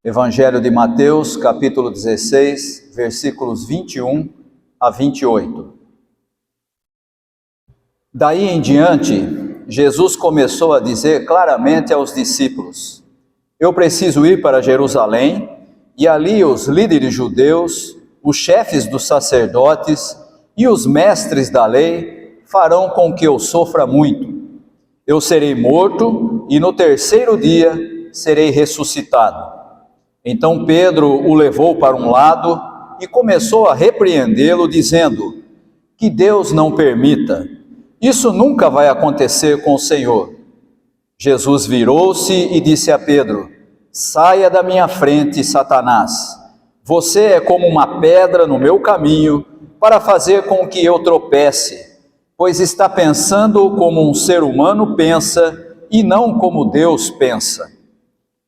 Evangelho de Mateus, capítulo 16, versículos 21 a 28. Daí em diante, Jesus começou a dizer claramente aos discípulos: eu preciso ir para Jerusalém, e ali os líderes judeus, os chefes dos sacerdotes e os mestres da lei farão com que eu sofra muito. Eu serei morto e no terceiro dia serei ressuscitado. Então Pedro o levou para um lado e começou a repreendê-lo, dizendo: que Deus não permita, isso nunca vai acontecer com o Senhor. Jesus virou-se e disse a Pedro: saia da minha frente, Satanás. Você é como uma pedra no meu caminho para fazer com que eu tropece, pois está pensando como um ser humano pensa e não como Deus pensa.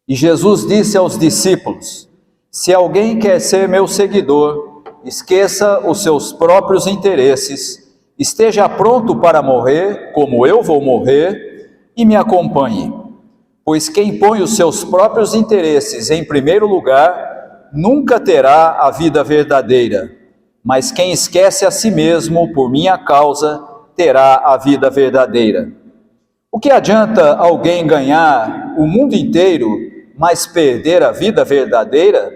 E Jesus disse aos discípulos: se alguém quer ser meu seguidor, esqueça os seus próprios interesses, esteja pronto para morrer, como eu vou morrer, e me acompanhe. Pois quem põe os seus próprios interesses em primeiro lugar, nunca terá a vida verdadeira. Mas quem esquece a si mesmo por minha causa, terá a vida verdadeira. O que adianta alguém ganhar o mundo inteiro, mas perder a vida verdadeira?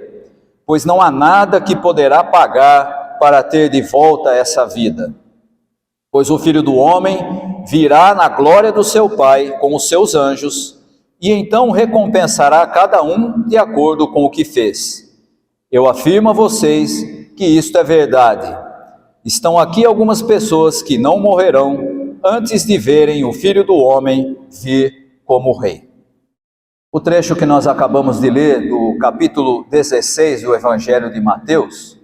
Pois não há nada que poderá pagar para ter de volta essa vida. Pois o Filho do Homem virá na glória do seu Pai com os seus anjos, e então recompensará cada um de acordo com o que fez. Eu afirmo a vocês que isto é verdade. Estão aqui algumas pessoas que não morrerão antes de verem o Filho do Homem vir como Rei. O trecho que nós acabamos de ler, do capítulo 16 do Evangelho de Mateus,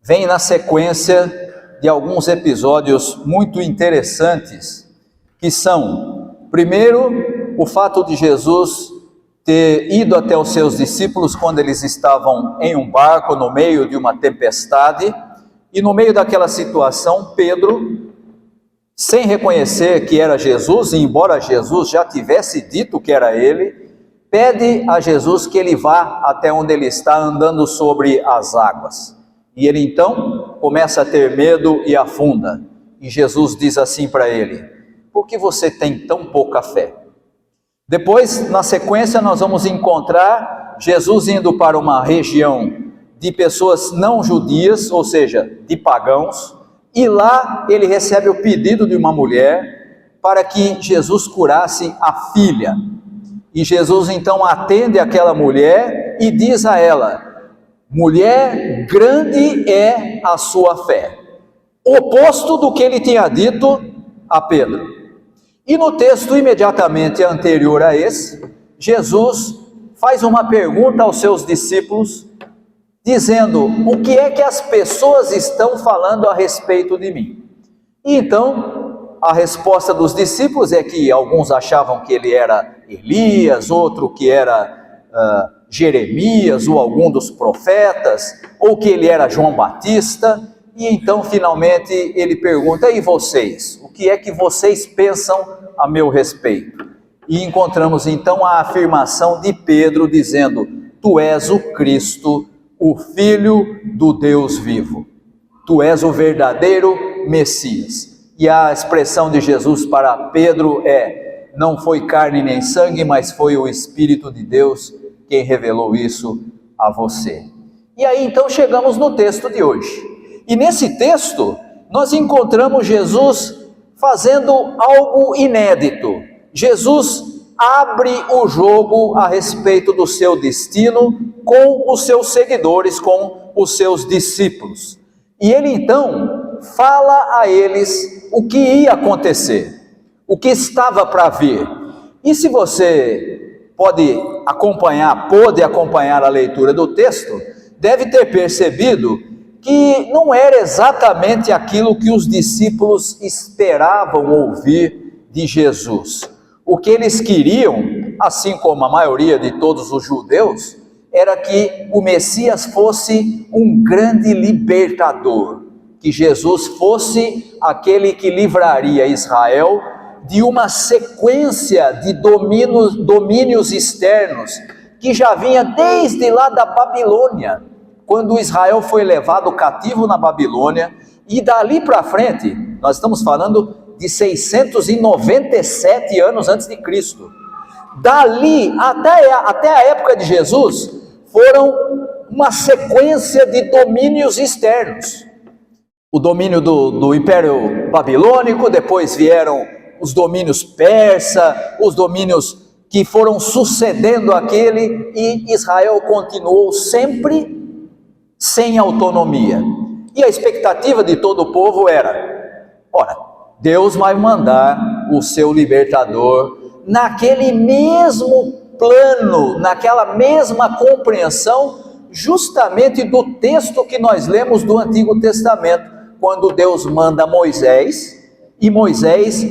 vem na sequência de alguns episódios muito interessantes, que são, primeiro, o fato de Jesus ter ido até os seus discípulos quando eles estavam em um barco no meio de uma tempestade, e no meio daquela situação, Pedro, sem reconhecer que era Jesus, e embora Jesus já tivesse dito que era ele, pede a Jesus que ele vá até onde ele está andando sobre as águas. E ele então começa a ter medo e afunda. E Jesus diz assim para ele: por que você tem tão pouca fé? Depois, na sequência, nós vamos encontrar Jesus indo para uma região de pessoas não judias, ou seja, de pagãos, e lá ele recebe o pedido de uma mulher para que Jesus curasse a filha. E Jesus então atende aquela mulher e diz a ela: mulher, grande é a sua fé. Oposto do que ele tinha dito a Pedro. E no texto imediatamente anterior a esse, Jesus faz uma pergunta aos seus discípulos, dizendo: o que é que as pessoas estão falando a respeito de mim? E então, a resposta dos discípulos é que alguns achavam que ele era Elias, outro que era Jeremias ou algum dos profetas, ou que ele era João Batista. E então finalmente ele pergunta: e vocês? O que é que vocês pensam a meu respeito? E encontramos então a afirmação de Pedro dizendo: tu és o Cristo, o Filho do Deus vivo. Tu és o verdadeiro Messias. E a expressão de Jesus para Pedro é: não foi carne nem sangue, mas foi o Espírito de Deus quem revelou isso a você. E aí então chegamos no texto de hoje. E nesse texto nós encontramos Jesus fazendo algo inédito. Jesus abre o jogo a respeito do seu destino com os seus seguidores, com os seus discípulos. E ele então fala a eles o que ia acontecer, o que estava para vir. E se você pôde acompanhar a leitura do texto, deve ter percebido que não era exatamente aquilo que os discípulos esperavam ouvir de Jesus. O que eles queriam, assim como a maioria de todos os judeus, era que o Messias fosse um grande libertador, que Jesus fosse aquele que livraria Israel de uma sequência de domínios externos que já vinha desde lá da Babilônia, quando Israel foi levado cativo na Babilônia, e dali para frente, nós estamos falando de 697 anos antes de Cristo. Dali até a época de Jesus, foram uma sequência de domínios externos. O domínio do Império Babilônico, depois vieram os domínios persa, os domínios que foram sucedendo aquele, e Israel continuou sempre sem autonomia. E a expectativa de todo o povo era: ora, Deus vai mandar o seu libertador naquele mesmo plano, naquela mesma compreensão, justamente do texto que nós lemos do Antigo Testamento, quando Deus manda Moisés, e Moisés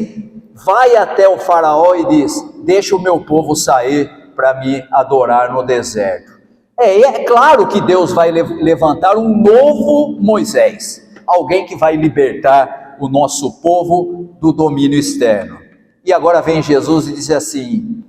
vai até o faraó e diz: deixa o meu povo sair para me adorar no deserto. É claro que Deus vai levantar um novo Moisés, alguém que vai libertar o nosso povo do domínio externo. E agora vem Jesus e diz assim: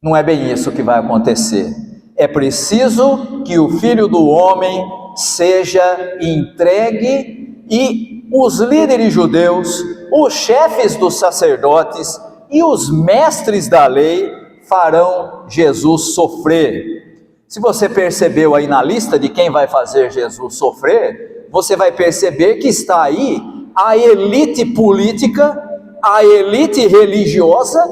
não é bem isso que vai acontecer. É preciso que o Filho do Homem seja entregue, e os líderes judeus, os chefes dos sacerdotes e os mestres da lei farão Jesus sofrer. Se você percebeu aí na lista de quem vai fazer Jesus sofrer, você vai perceber que está aí a elite política, a elite religiosa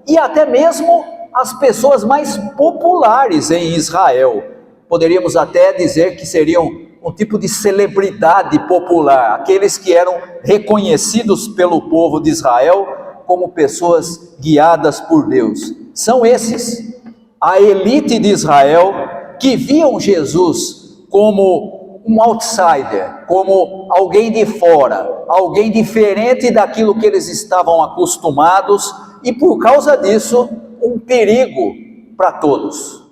e até mesmo as pessoas mais populares em Israel. Poderíamos até dizer que seriam um tipo de celebridade popular, aqueles que eram reconhecidos pelo povo de Israel como pessoas guiadas por Deus. São esses, a elite de Israel, que viam Jesus como um outsider, como alguém de fora, alguém diferente daquilo que eles estavam acostumados, e por causa disso, um perigo para todos.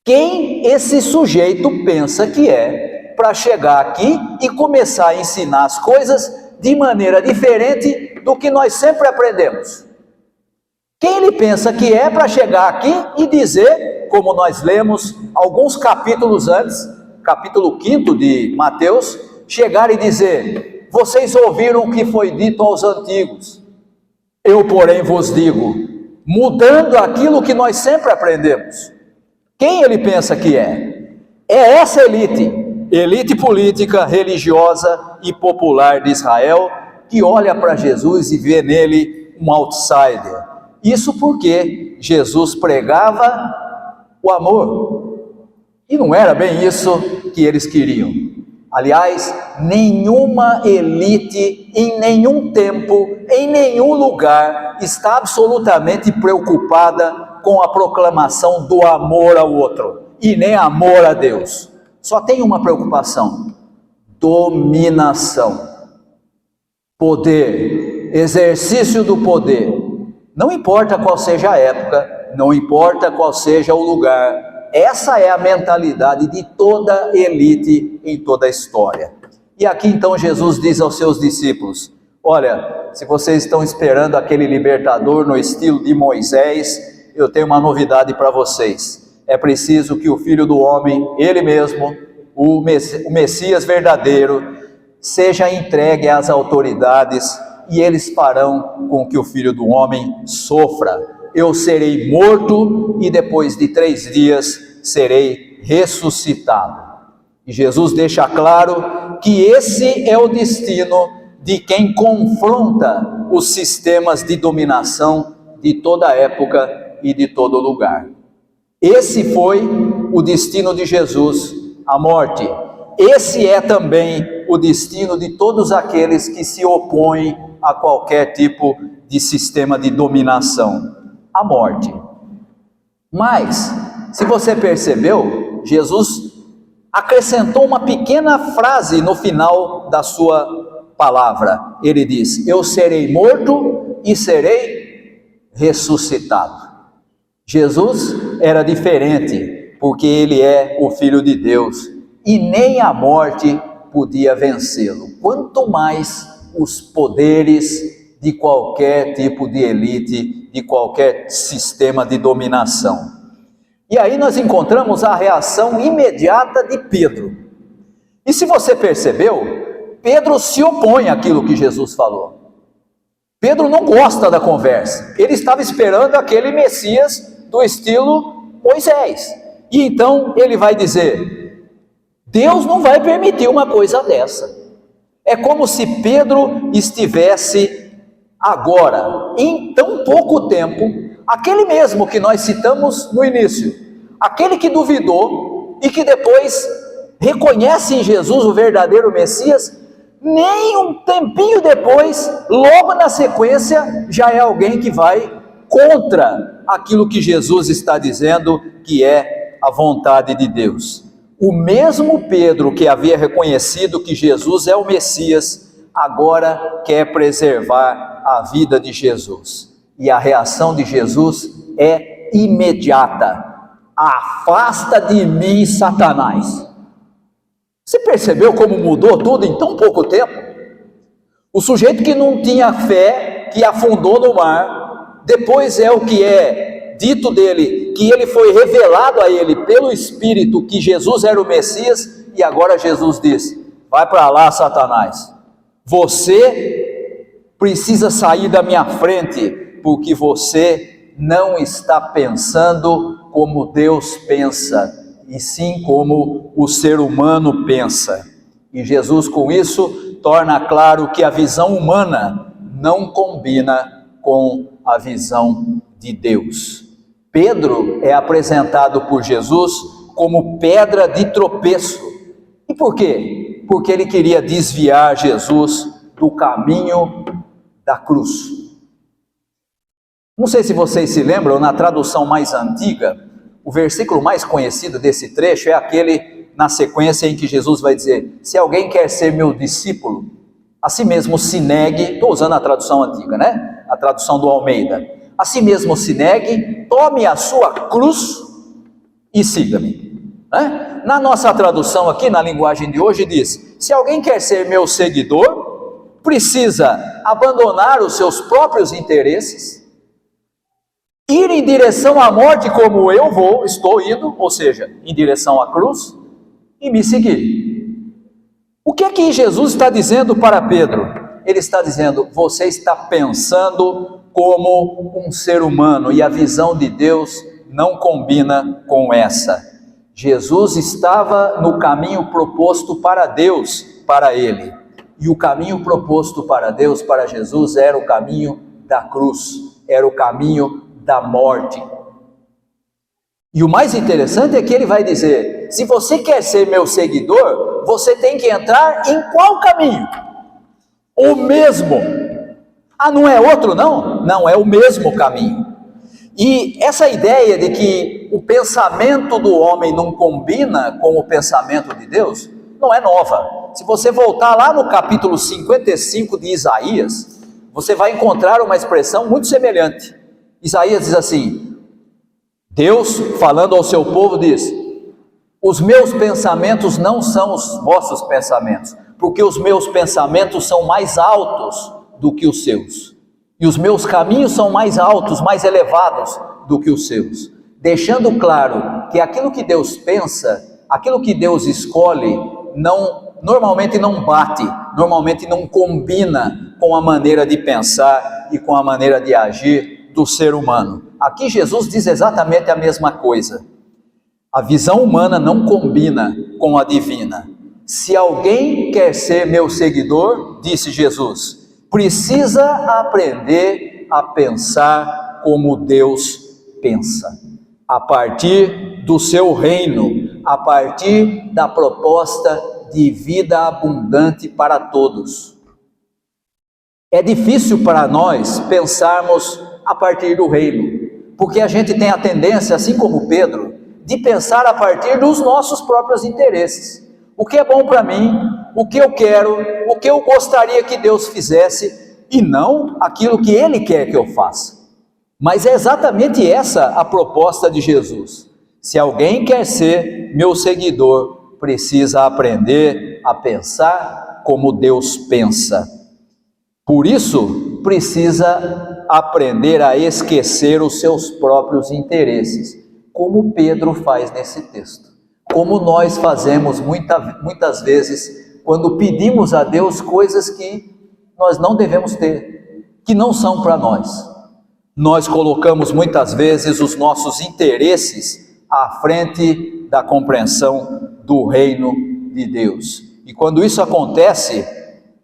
Quem esse sujeito pensa que é para chegar aqui e começar a ensinar as coisas de maneira diferente do que nós sempre aprendemos? Quem ele pensa que é para chegar aqui e dizer, como nós lemos alguns capítulos antes, capítulo 5 de Mateus, chegar e dizer: vocês ouviram o que foi dito aos antigos, eu porém vos digo, mudando aquilo que nós sempre aprendemos. Quem ele pensa que é? É essa elite política, religiosa e popular de Israel, que olha para Jesus e vê nele um outsider. Isso porque Jesus pregava o amor, e não era bem isso que eles queriam. Aliás, nenhuma elite, em nenhum tempo, em nenhum lugar, está absolutamente preocupada com a proclamação do amor ao outro, e nem amor a Deus. Só tem uma preocupação: dominação, poder, exercício do poder. Não importa qual seja a época, não importa qual seja o lugar, essa é a mentalidade de toda elite em toda a história. E aqui então Jesus diz aos seus discípulos: olha, se vocês estão esperando aquele libertador no estilo de Moisés, eu tenho uma novidade para vocês. É preciso que o Filho do Homem, ele mesmo, o Messias verdadeiro, seja entregue às autoridades, e eles farão com que o Filho do Homem sofra. Eu serei morto e depois de 3 dias serei ressuscitado. E Jesus deixa claro que esse é o destino de quem confronta os sistemas de dominação de toda época e de todo lugar. Esse foi o destino de Jesus, a morte. Esse é também o destino de todos aqueles que se opõem a qualquer tipo de sistema de dominação, a morte. Mas, se você percebeu, Jesus acrescentou uma pequena frase no final da sua palavra. Ele diz: eu serei morto e serei ressuscitado. Jesus era diferente, porque ele é o Filho de Deus, e nem a morte podia vencê-lo. Quanto mais os poderes de qualquer tipo de elite, de qualquer sistema de dominação. E aí nós encontramos a reação imediata de Pedro. E se você percebeu, Pedro se opõe àquilo que Jesus falou. Pedro não gosta da conversa. Ele estava esperando aquele Messias do estilo Moisés. E então ele vai dizer: Deus não vai permitir uma coisa dessa. É como se Pedro estivesse agora, em tão pouco tempo, aquele mesmo que nós citamos no início, aquele que duvidou e que depois reconhece em Jesus o verdadeiro Messias, nem um tempinho depois, logo na sequência, já é alguém que vai contra aquilo que Jesus está dizendo que é a vontade de Deus. O mesmo Pedro que havia reconhecido que Jesus é o Messias, agora quer preservar a vida de Jesus. E a reação de Jesus é imediata: afasta de mim, Satanás. Você percebeu como mudou tudo em tão pouco tempo? O sujeito que não tinha fé, que afundou no mar, depois é o que é dito dele, que ele foi revelado a ele pelo Espírito que Jesus era o Messias, e agora Jesus diz: vai para lá, Satanás, você precisa sair da minha frente, porque você não está pensando como Deus pensa, e sim como o ser humano pensa. E Jesus com isso torna claro que a visão humana não combina com a visão de Deus. Pedro é apresentado por Jesus como pedra de tropeço. E por quê? Porque ele queria desviar Jesus do caminho da cruz. Não sei se vocês se lembram, na tradução mais antiga, o versículo mais conhecido desse trecho é aquele na sequência em que Jesus vai dizer: se alguém quer ser meu discípulo, a si mesmo se negue. Estou usando a tradução antiga, né? A tradução do Almeida. A si mesmo se negue, tome a sua cruz e siga-me. Né? Na nossa tradução aqui, na linguagem de hoje, diz: se alguém quer ser meu seguidor, precisa abandonar os seus próprios interesses, ir em direção à morte como eu estou indo, ou seja, em direção à cruz, e me seguir. O que é que Jesus está dizendo para Pedro? Ele está dizendo: você está pensando como um ser humano, e a visão de Deus não combina com essa. Jesus estava no caminho proposto para Deus, para ele, e o caminho proposto para Deus, para Jesus, era o caminho da cruz, era o caminho da morte. E o mais interessante é que ele vai dizer: se você quer ser meu seguidor, você tem que entrar em qual caminho? O mesmo. Ah, não é outro não? Não, é o mesmo caminho. E essa ideia de que o pensamento do homem não combina com o pensamento de Deus, não é nova. Se você voltar lá no capítulo 55 de Isaías, você vai encontrar uma expressão muito semelhante. Isaías diz assim: Deus, falando ao seu povo, diz: os meus pensamentos não são os vossos pensamentos, porque os meus pensamentos são mais altos do que os seus, e os meus caminhos são mais altos, mais elevados do que os seus, deixando claro que aquilo que Deus pensa, aquilo que Deus escolhe, normalmente não bate, normalmente não combina com a maneira de pensar e com a maneira de agir do ser humano. Aqui Jesus diz exatamente a mesma coisa. A visão humana não combina com a divina. Se alguém quer ser meu seguidor, disse Jesus, precisa aprender a pensar como Deus pensa, a partir do seu reino, a partir da proposta de vida abundante para todos. É difícil para nós pensarmos a partir do reino, porque a gente tem a tendência, assim como Pedro, de pensar a partir dos nossos próprios interesses. O que é bom para mim, o que eu quero, o que eu gostaria que Deus fizesse, e não aquilo que Ele quer que eu faça. Mas é exatamente essa a proposta de Jesus. Se alguém quer ser meu seguidor, precisa aprender a pensar como Deus pensa. Por isso, precisa aprender a esquecer os seus próprios interesses. como Pedro faz nesse texto. Como nós fazemos muitas vezes quando pedimos a Deus coisas que nós não devemos ter, que não são para nós. Nós colocamos muitas vezes os nossos interesses à frente da compreensão do reino de Deus. E quando isso acontece,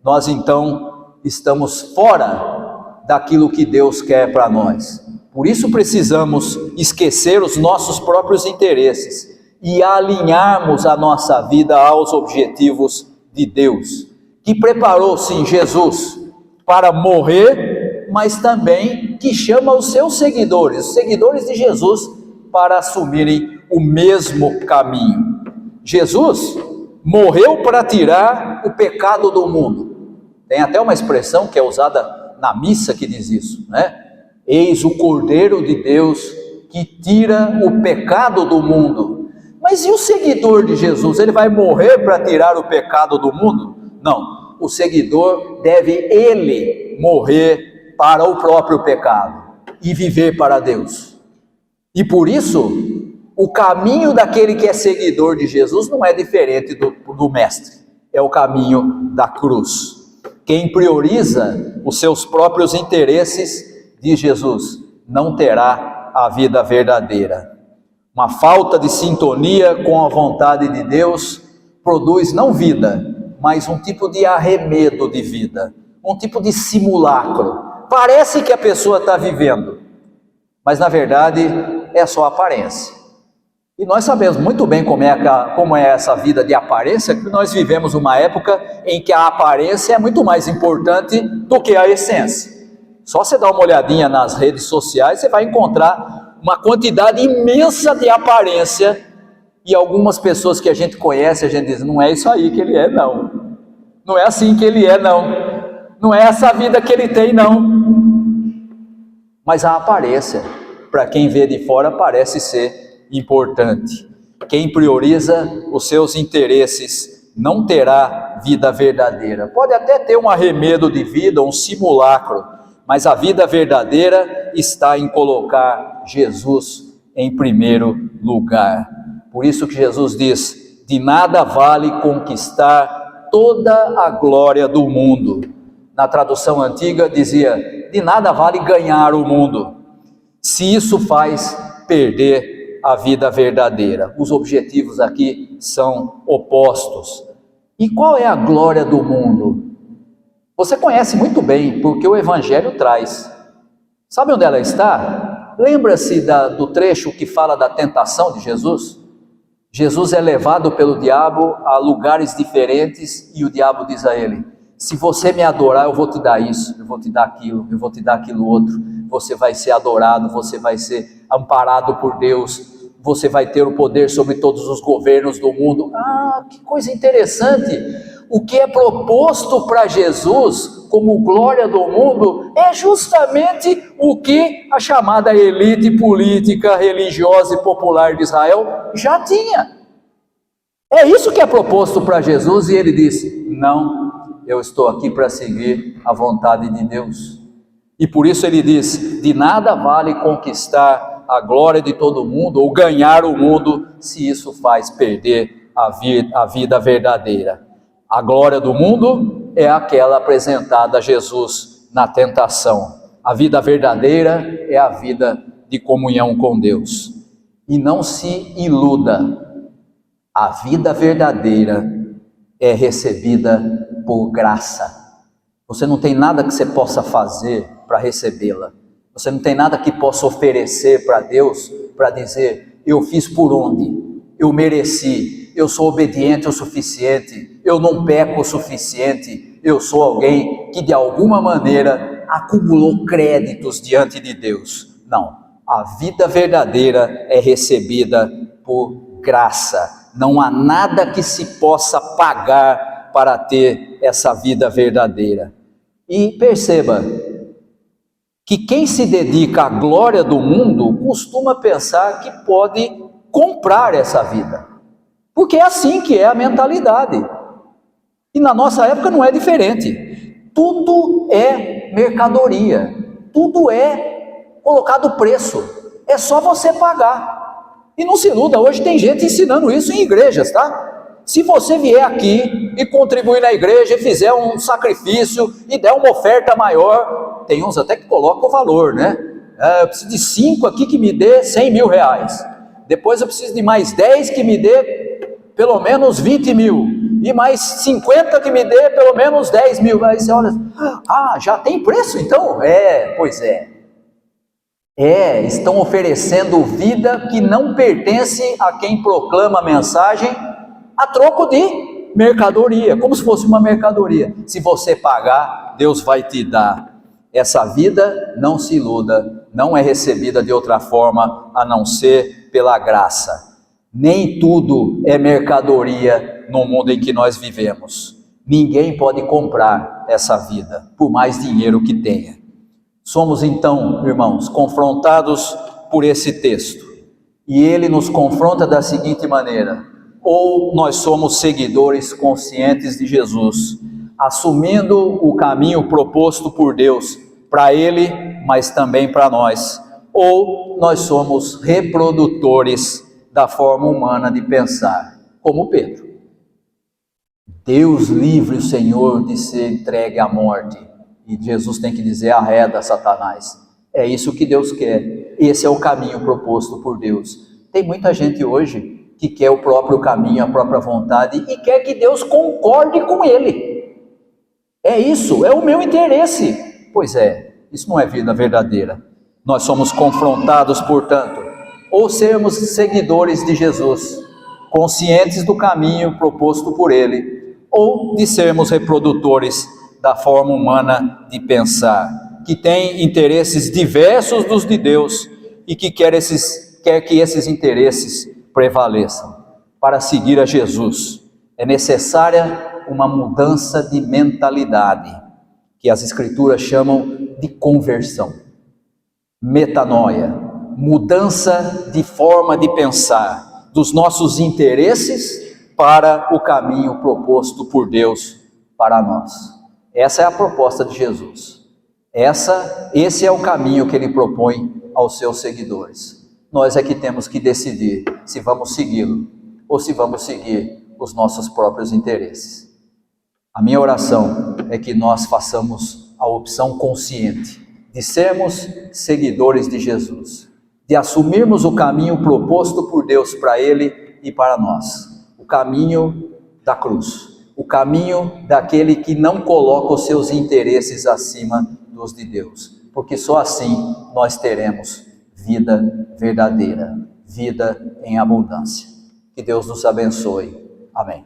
nós então estamos fora daquilo que Deus quer para nós. Por isso precisamos esquecer os nossos próprios interesses e alinharmos a nossa vida aos objetivos de Deus, que preparou sim Jesus para morrer, mas também que chama os seus seguidores, os seguidores de Jesus, para assumirem o mesmo caminho. Jesus morreu para tirar o pecado do mundo. Tem até uma expressão que é usada na missa que diz isso, né? Eis o Cordeiro de Deus que tira o pecado do mundo. Mas e o seguidor de Jesus? Ele vai morrer para tirar o pecado do mundo? Não, o seguidor deve ele morrer para o próprio pecado e viver para Deus. E por isso, o caminho daquele que é seguidor de Jesus não é diferente do mestre, é o caminho da cruz. Quem prioriza os seus próprios interesses de Jesus não terá a vida verdadeira. Uma falta de sintonia com a vontade de Deus produz não vida, mas um tipo de arremedo de vida, um tipo de simulacro. Parece que a pessoa está vivendo, mas na verdade é só aparência. E nós sabemos muito bem como é essa vida de aparência, que nós vivemos uma época em que a aparência é muito mais importante do que a essência. Só você dar uma olhadinha nas redes sociais, você vai encontrar uma quantidade imensa de aparência, e algumas pessoas que a gente conhece, a gente diz, não é isso aí que ele é, não. Não é assim que ele é, não. Não é essa vida que ele tem, não. Mas a aparência, para quem vê de fora, parece ser importante. Quem prioriza os seus interesses não terá vida verdadeira. Pode até ter um arremedo de vida, um simulacro, mas a vida verdadeira está em colocar Jesus em primeiro lugar. Por isso que Jesus diz, de nada vale conquistar toda a glória do mundo. Na tradução antiga dizia, de nada vale ganhar o mundo, se isso faz perder a vida verdadeira. Os objetivos aqui são opostos. E qual é a glória do mundo? Você conhece muito bem, porque o Evangelho traz. Sabe onde ela está? Lembra-se do trecho que fala da tentação de Jesus? Jesus é levado pelo diabo a lugares diferentes e o diabo diz a ele, se você me adorar, eu vou te dar isso, eu vou te dar aquilo, eu vou te dar aquilo outro. Você vai ser adorado, você vai ser amparado por Deus, você vai ter o poder sobre todos os governos do mundo. Ah, que coisa interessante! O que é proposto para Jesus como glória do mundo é justamente o que a chamada elite política, religiosa e popular de Israel já tinha. É isso que é proposto para Jesus e ele disse, não, eu estou aqui para seguir a vontade de Deus. E por isso ele diz, de nada vale conquistar a glória de todo mundo ou ganhar o mundo se isso faz perder a vida verdadeira. A glória do mundo é aquela apresentada a Jesus na tentação. A vida verdadeira é a vida de comunhão com Deus. E não se iluda, a vida verdadeira é recebida por graça. Você não tem nada que você possa fazer para recebê-la. Você não tem nada que possa oferecer para Deus, para dizer, eu fiz por onde? Eu mereci, eu sou obediente o suficiente, eu não peco o suficiente, eu sou alguém que de alguma maneira acumulou créditos diante de Deus. Não, a vida verdadeira é recebida por graça. Não há nada que se possa pagar para ter essa vida verdadeira. E perceba que quem se dedica à glória do mundo costuma pensar que pode comprar essa vida, porque é assim que é a mentalidade. E na nossa época não é diferente. Tudo é mercadoria, tudo é colocado preço, é só você pagar. E não se iluda, hoje tem gente ensinando isso em igrejas, tá? Se você vier aqui e contribuir na igreja e fizer um sacrifício e der uma oferta maior, tem uns até que colocam o valor, né? Eu preciso de 5 aqui que me dê 100 mil reais. Depois eu preciso de mais 10 que me dê pelo menos 20 mil. E mais 50 que me dê pelo menos 10 mil. Aí você olha, já tem preço então? Pois é. Estão oferecendo vida que não pertence a quem proclama a mensagem a troco de mercadoria, como se fosse uma mercadoria. Se você pagar, Deus vai te dar. Essa vida, não se iluda, não é recebida de outra forma a não ser pela graça. Nem tudo é mercadoria no mundo em que nós vivemos. Ninguém pode comprar essa vida, por mais dinheiro que tenha. Somos então, irmãos, confrontados por esse texto. E ele nos confronta da seguinte maneira: ou nós somos seguidores conscientes de Jesus, assumindo o caminho proposto por Deus para ele, mas também para nós, ou nós somos reprodutores da forma humana de pensar, como Pedro. Deus livre o Senhor de ser entregue à morte. E Jesus tem que dizer: arreda, Satanás. É isso que Deus quer. Esse é o caminho proposto por Deus. Tem muita gente hoje que quer o próprio caminho, a própria vontade, e quer que Deus concorde com ele. É isso, é o meu interesse. Pois é, isso não é vida verdadeira. Nós somos confrontados, portanto, ou sermos seguidores de Jesus, conscientes do caminho proposto por ele, ou de sermos reprodutores da forma humana de pensar, que tem interesses diversos dos de Deus e que quer que esses interesses prevaleçam. Para seguir a Jesus é necessária uma mudança de mentalidade, que as Escrituras chamam de conversão. Metanoia, mudança de forma de pensar, dos nossos interesses para o caminho proposto por Deus para nós. Essa é a proposta de Jesus. Esse é o caminho que ele propõe aos seus seguidores. Nós é que temos que decidir se vamos segui-lo ou se vamos seguir os nossos próprios interesses. A minha oração é que nós façamos a opção consciente de sermos seguidores de Jesus, de assumirmos o caminho proposto por Deus para ele e para nós, o caminho da cruz. O caminho daquele que não coloca os seus interesses acima dos de Deus, porque só assim nós teremos vida verdadeira, vida em abundância. Que Deus nos abençoe. Amém.